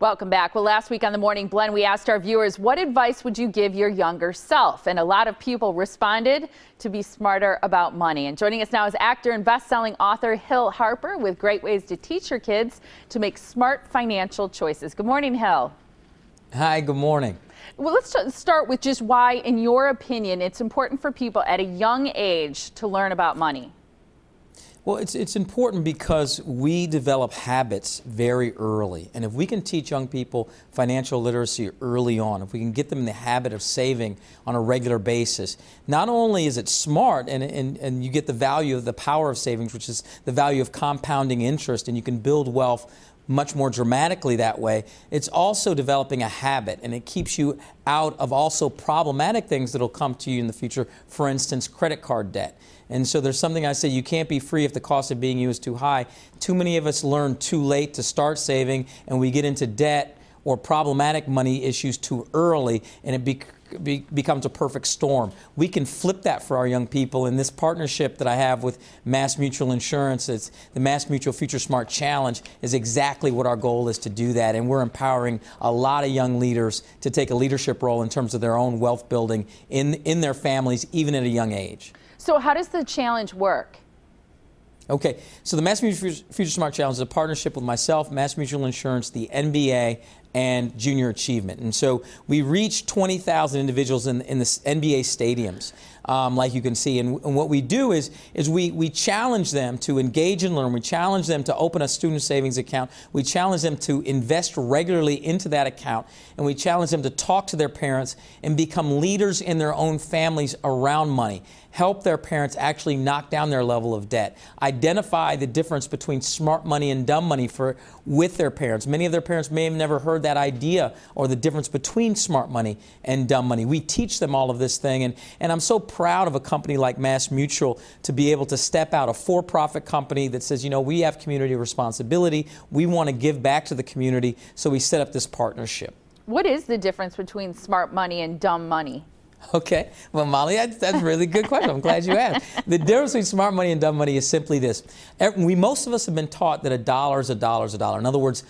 Welcome back. Well, last week on the Morning Blend, we asked our viewers, what advice would you give your younger self? And a lot of people responded to be smarter about money. And joining us now is actor and best-selling author Hill Harper with great ways to teach your kids to make smart financial choices. Good morning, Hill. Hi, good morning. Well, let's start with just why, in your opinion, it's important for people at a young age to learn about money. Well, it's important because we develop habits very early. And if we can teach young people financial literacy early on, if we can get them in the habit of saving on a regular basis, not only is it smart and you get the value of the power of savings, which is the value of compounding interest, and you can build wealth much more dramatically that way, it's also developing a habit, and it keeps you out of also problematic things that will come to you in the future, for instance, credit card debt. And so there's something I say, you can't be free if the cost of being you is too high. Too many of us learn too late to start saving, and we get into debt or problematic money issues too early, and it becomes a perfect storm. We can flip that for our young people, and this partnership that I have with MassMutual Insurance, it's the MassMutual FutureSmart Challenge, is exactly what our goal is to do that. And we're empowering a lot of young leaders to take a leadership role in terms of their own wealth building in their families, even at a young age. So how does the challenge work? Okay, so the MassMutual FutureSmart Challenge is a partnership with myself, MassMutual Insurance, the NBA, and Junior Achievement. And so we reach 20,000 individuals in the NBA stadiums, like you can see. And what we do is we challenge them to engage and learn. We challenge them to open a student savings account. We challenge them to invest regularly into that account. And we challenge them to talk to their parents and become leaders in their own families around money. Help their parents actually knock down their level of debt. Identify the difference between smart money and dumb money with their parents. Many of their parents may have never heard that idea or the difference between smart money and dumb money. We teach them all of this thing, and I'm so proud of a company like MassMutual to be able to step out, a for-profit company that says, you know, we have community responsibility. We want to give back to the community, so we set up this partnership. What is the difference between smart money and dumb money? Okay, well, Molly, that's a really good question. I'm glad you asked. The difference between smart money and dumb money is simply this. Most of us have been taught that a dollar is a dollar is a dollar. In other words,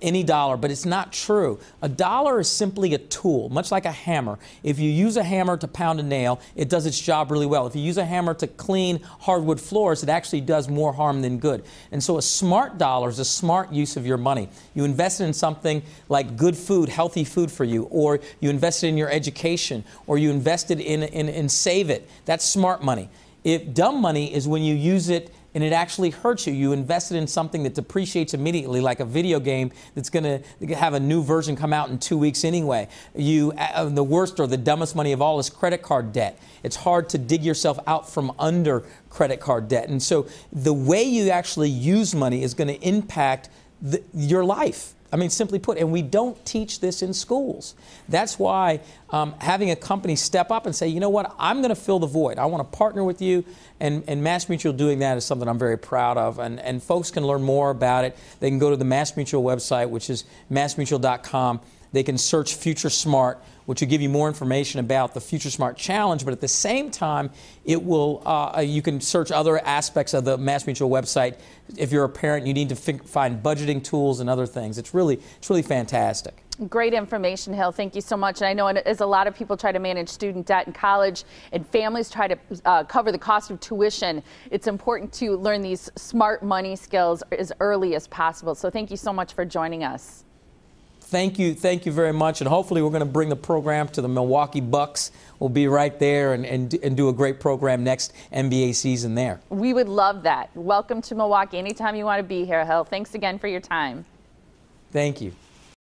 any dollar, but it's not true. A dollar is simply a tool, much like a hammer. If you use a hammer to pound a nail, it does its job really well. If you use a hammer to clean hardwood floors, it actually does more harm than good. And so a smart dollar is a smart use of your money. You invest it in something like good food, healthy food for you, or you invest it in your education, or you invest it in save it. That's smart money. If dumb money is when you use it and it actually hurts you. You invested in something that depreciates immediately, like a video game that's going to have a new version come out in 2 weeks anyway. The worst or the dumbest money of all is credit card debt. It's hard to dig yourself out from under credit card debt. And so the way you actually use money is going to impact your life. I mean, simply put, and we don't teach this in schools. That's why having a company step up and say, you know what, I'm going to fill the void. I want to partner with you, and MassMutual doing that is something I'm very proud of. And folks can learn more about it. They can go to the MassMutual website, which is massmutual.com. They can search FutureSmart, which will give you more information about the FutureSmart Challenge. But at the same time, it will you can search other aspects of the MassMutual website. If you're a parent, you need to find budgeting tools and other things. It's really fantastic. Great information, Hill. Thank you so much. And I know as a lot of people try to manage student debt in college and families try to cover the cost of tuition, it's important to learn these smart money skills as early as possible. So thank you so much for joining us. Thank you very much, and hopefully we're going to bring the program to the Milwaukee Bucks. We'll be right there and do a great program next NBA season there. We would love that. Welcome to Milwaukee anytime you want to be here, Hill. Thanks again for your time. Thank you.